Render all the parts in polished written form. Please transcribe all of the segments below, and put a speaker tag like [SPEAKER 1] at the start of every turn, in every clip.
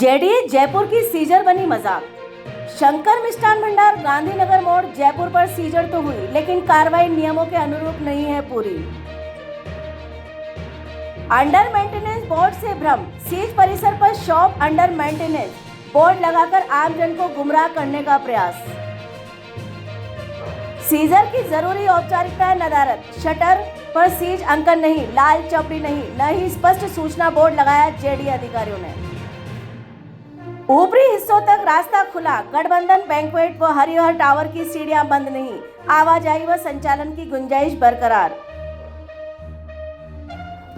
[SPEAKER 1] JDA Jaipur की scissor बनी मजाक। शंकर मिष्ठान भंडार गांधीनगर मोड़ जयपुर पर सीजर तो हुई, लेकिन कार्रवाई नियमों के अनुरूप नहीं है पूरी। अंडर मेंटेनेंस बोर्ड से भ्रम, सीज परिसर पर शॉप अंडर मेंटेनेंस बोर्ड लगाकर आमजन को गुमराह करने का प्रयास। सीजर की जरूरी औपचारिकताएं नदारद, शटर पर सीज अंकन नहीं, लाल चपड़ी नहीं, न ही स्पष्ट सूचना बोर्ड लगाया जेडीए अधिकारियों ने। ऊपरी हिस्सों तक रास्ता खुला, गठबंधन बैंक्वेट व हरिहर टावर की सीढ़ियां बंद नहीं, आवाजाही व संचालन की गुंजाइश बरकरार।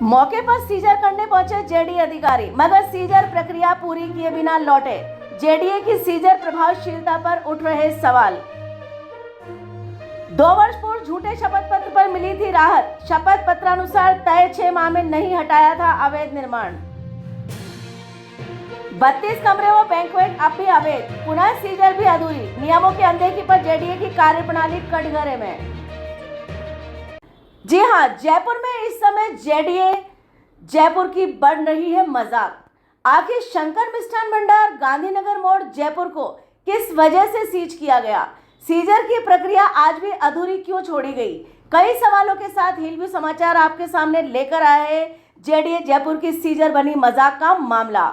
[SPEAKER 1] मौके पर सीजर करने पहुंचे जेडीए अधिकारी, मगर सीजर प्रक्रिया पूरी किए बिना लौटे। जेडीए की सीजर प्रभावशीलता पर उठ रहे सवाल। 2 वर्ष पूर्व झूठे शपथ पत्र पर मिली थी राहत, शपथ पत्रानुसार तय 6 माह में नहीं हटाया था अवैध निर्माण। 32 कमरे व बैंक्वेट अब भी अवैध, पुनः सीजर भी अधूरी, नियमों की अनदेखी पर जेडीए की कार्यप्रणाली कटघरे में। जी हां, जयपुर में इस समय जेडीए जयपुर की बढ़ रही है मजाक। आखिर शंकर मिष्ठान भंडार गांधीनगर मोड़ जयपुर को किस वजह से सीज किया गया? सीजर की प्रक्रिया आज भी अधूरी क्यों छोड़ी गई? कई सवालों के साथ हिलव्यू समाचार आपके सामने लेकर आए हैं जेडीए जयपुर की सीजर बनी मजाक का मामला।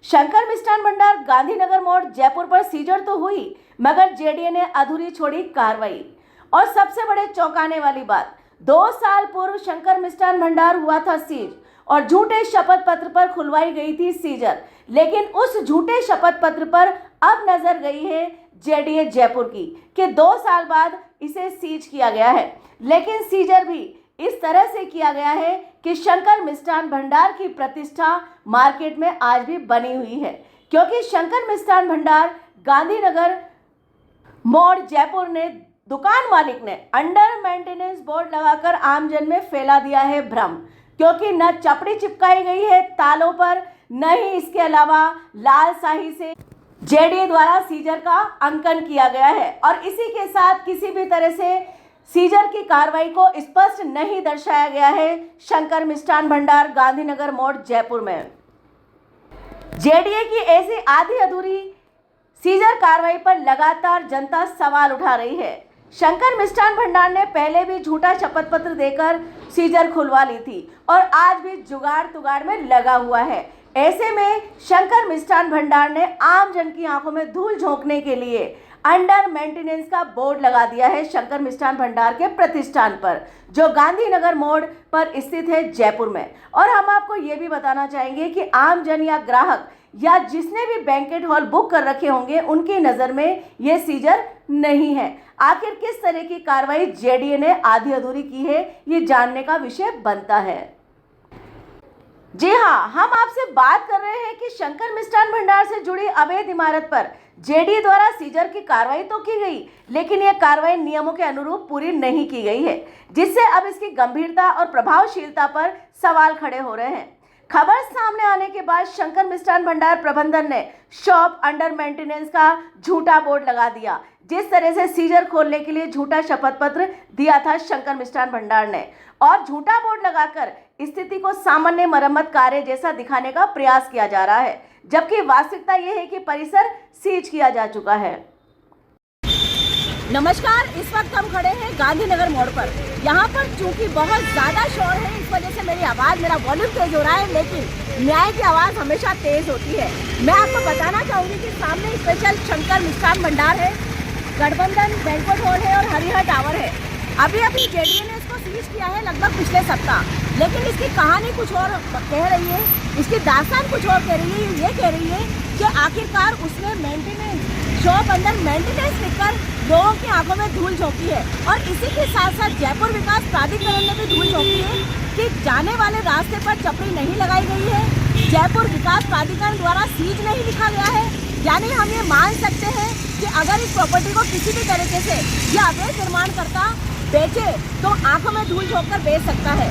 [SPEAKER 1] शंकर मिष्ठान भंडार गांधीनगर मोड़ जयपुर पर सीजर तो हुई, मगर जेडीए ने अधूरी छोड़ी कार्रवाई। और सबसे बड़े चौंकाने वाली बात, 2 साल पूर्व शंकर मिष्ठान भंडार हुआ था सीज और झूठे शपथ पत्र पर खुलवाई गई थी सीजर, लेकिन उस झूठे शपथ पत्र पर अब नजर गई है जेडीए जयपुर की कि 2 साल बाद इसे सीज किया गया है। लेकिन सीजर भी इस तरह से किया गया है कि शंकर मिष्ठान भंडार की प्रतिष्ठा मार्केट में आज भी बनी हुई है, क्योंकि शंकर मिष्ठान भंडार गांधीनगर मोड़ जयपुर ने दुकान मालिक ने अंडर मेंटेनेंस बोर्ड लगाकर आमजन में फैला दिया है भ्रम, क्योंकि न चपड़ी चिपकाई गई है तालों पर, न ही इसके अलावा लाल स्याही से जेडीए द्वारा सीजर का अंकन किया गया है। और इसी के साथ किसी भी तरह से सीजर की कार्रवाई को स्पष्ट नहीं दर्शाया गया है शंकर मिष्ठान भंडार गांधीनगर मोड़ जयपुर में। जेडीए की ऐसी आधी अधूरी सीजर कार्रवाई पर लगातार जनता सवाल उठा रही है। शंकर मिष्ठान भंडार ने पहले भी झूठा शपथ पत्र देकर सीजर खुलवा ली थी और आज भी जुगाड़ तुगाड़ में लगा हुआ है। ऐसे में शंकर मिष्ठान भंडार ने आम जन की आंखों में धूल झोंकने के लिए अंडर मेंटेनेंस का बोर्ड लगा दिया है शंकर मिष्ठान भंडार के प्रतिष्ठान पर, जो गांधीनगर मोड़ पर स्थित है जयपुर में। और हम आपको ये भी बताना चाहेंगे कि आम जन या ग्राहक या जिसने भी बैंकेट हॉल बुक कर रखे होंगे, उनकी नज़र में ये सीजर नहीं है। आखिर किस तरह की कार्रवाई जेडीए ने आधी अधूरी की है, ये जानने का विषय बनता है। जी हाँ, हम आपसे बात कर रहे हैं कि शंकर मिष्ठान भंडार से जुड़ी अवैध इमारत पर जेडीए द्वारा सीजर की कार्रवाई तो की गई, लेकिन यह कार्रवाई नियमों के अनुरूप पूरी नहीं की गई है, जिससे अब इसकी गंभीरता और प्रभावशीलता पर सवाल खड़े हो रहे हैं। खबर सामने आने के बाद शंकर मिष्ठान भंडार प्रबंधन ने शॉप अंडर मेंटेनेंस का झूठा बोर्ड लगा दिया। जिस तरह से सीजर खोलने के लिए झूठा शपथ पत्र दिया था शंकर मिष्ठान भंडार ने, और झूठा बोर्ड लगाकर स्थिति को सामान्य मरम्मत कार्य जैसा दिखाने का प्रयास किया जा रहा है, जबकि वास्तविकता यह है कि परिसर सीज किया जा चुका है। नमस्कार, इस वक्त हम खड़े हैं गांधीनगर मोड़ पर। यहाँ पर चूंकि बहुत ज़्यादा शोर है, इस वजह से मेरा वॉल्यूम तेज हो रहा है, लेकिन न्याय की आवाज़ हमेशा तेज होती है। मैं आपको बताना चाहूँगी कि सामने स्पेशल शंकर मिष्ठान भंडार है, गठबंधन बैंक्वेट हॉल है और हरिहर टावर है। अभी जेडीए ने इसको सीज किया है लगभग पिछले सप्ताह, लेकिन इसकी कहानी कुछ और कह रही है, इसकी दास्तान कुछ और कह रही है। ये कह रही है कि आखिरकार उसने मेंटेनेंस शॉप अंदर मेंटेनेंस लिखकर लोगों की आंखों में धूल झोंकी है। और इसी के साथ साथ जयपुर विकास प्राधिकरण ने भी धूल झोंकी है कि जाने वाले रास्ते पर चपड़ी नहीं लगाई गई है, जयपुर विकास प्राधिकरण द्वारा सीज नहीं लिखा गया है। यानी हम ये मान सकते हैं कि अगर इस प्रॉपर्टी को किसी भी तरीके से यह अवैध निर्माण करता बेचे तो आंखों में धूल झोंककर बेच सकता है।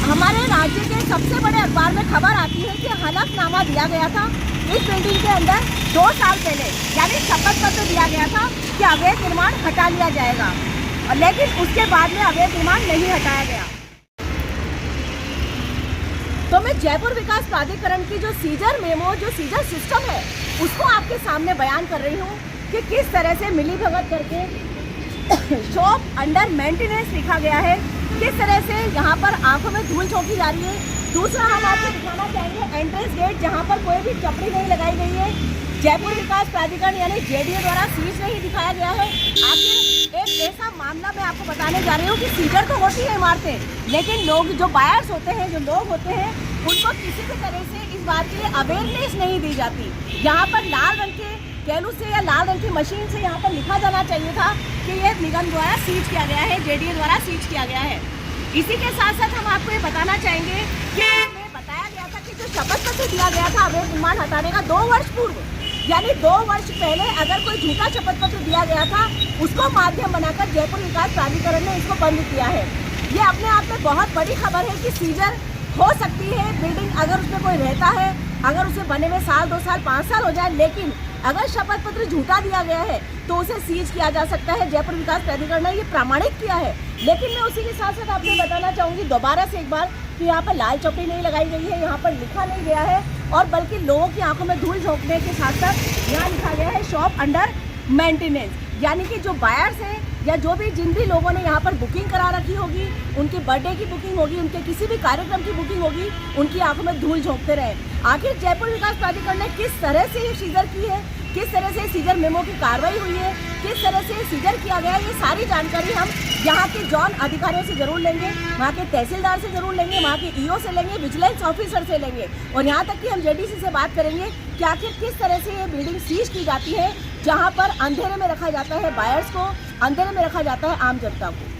[SPEAKER 1] हमारे राज्य के सबसे बड़े अखबार में खबर आती है कि हलफनामा दिया गया था इस बिल्डिंग के अंदर 2 साल पहले, यानी शपथ पत्र दिया गया था कि अवैध निर्माण हटा लिया जाएगा, लेकिन उसके बाद में अवैध निर्माण नहीं हटाया गया। तो मैं जयपुर विकास प्राधिकरण की जो सीजर मेमो, जो सीजर सिस्टम है, उसको आपके सामने बयान कर रही हूँ कि किस तरह से मिलीभगत करके शॉप अंडर मेंटेनेंस लिखा गया है, किस तरह से यहाँ पर आंखों में धूल झोंकी जा रही है। दूसरा हम आपको दिखाना चाहेंगे एंट्रेंस गेट, जहाँ पर कोई भी चपड़ी नहीं लगाई गई है, जयपुर विकास प्राधिकरण यानी जेडीए द्वारा सीज नहीं दिखाया गया है। आखिर एक ऐसा मामला मैं आपको बताने जा रही हूँ कि सीजर तो होती है इमारतें, लेकिन लोग जो बायर्स होते हैं, जो लोग होते हैं, उनको किसी भी तरह से इस बात के लिए अवेयरनेस नहीं दी जाती। यहाँ पर लाल रंग के कैलू से या लाल रंग की मशीन से यहाँ पर लिखा जाना चाहिए था कि ये निगम द्वारा सीज किया गया है, जेडीए द्वारा सीज किया गया है। इसी के साथ साथ हम आपको ये बताना चाहेंगे कि इसमें बताया गया था कि जो शपथ पत्र दिया गया था अवैध निर्माण हटाने का 2 वर्ष पूर्व, यानी 2 वर्ष पहले अगर कोई झूठा शपथ पत्र दिया गया था, उसको माध्यम बनाकर जयपुर विकास प्राधिकरण ने इसको बंद किया है। ये अपने आप में बहुत बड़ी खबर है कि सीजर हो सकती है बिल्डिंग, अगर उसमें कोई रहता है, अगर उसे बने में 1 साल 2 साल 5 साल हो जाए, लेकिन अगर शपथ पत्र झूठा दिया गया है तो उसे सीज किया जा सकता है। जयपुर विकास प्राधिकरण ने ये प्रमाणित किया है। लेकिन मैं उसी के साथ साथ आपको बताना चाहूँगी दोबारा से एक बार कि यहाँ पर लाल चपड़ी नहीं लगाई गई है, यहाँ पर लिखा नहीं गया है, और बल्कि लोगों की आंखों में धूल झोंकने के साथ साथ यहाँ लिखा गया है शॉप अंडर मेंटेनेंस, यानी कि जो बायर्स हैं या जो भी जिन भी लोगों ने यहाँ पर बुकिंग करा रखी होगी, उनकी बर्थडे की बुकिंग होगी, उनके किसी भी कार्यक्रम की बुकिंग होगी, उनकी आंखों में धूल झोंकते रहे। आखिर जयपुर विकास प्राधिकरण ने किस तरह से ये सीजर की है, किस तरह से सीजर मेमो की कार्रवाई हुई है, किस तरह से सीजर किया गया है, ये सारी जानकारी हम यहाँ के जॉन अधिकारियों से जरूर लेंगे, वहाँ के तहसीलदार से जरूर लेंगे, वहाँ के ईओ से लेंगे, विजिलेंस ऑफिसर से लेंगे, और यहाँ तक कि हम जेडीसी से बात करेंगे कि आखिर किस तरह से ये बिल्डिंग सीज की जाती है, जहाँ पर अंधेरे में रखा जाता है बायर्स को, अंधेरे में रखा जाता है आम जनता को।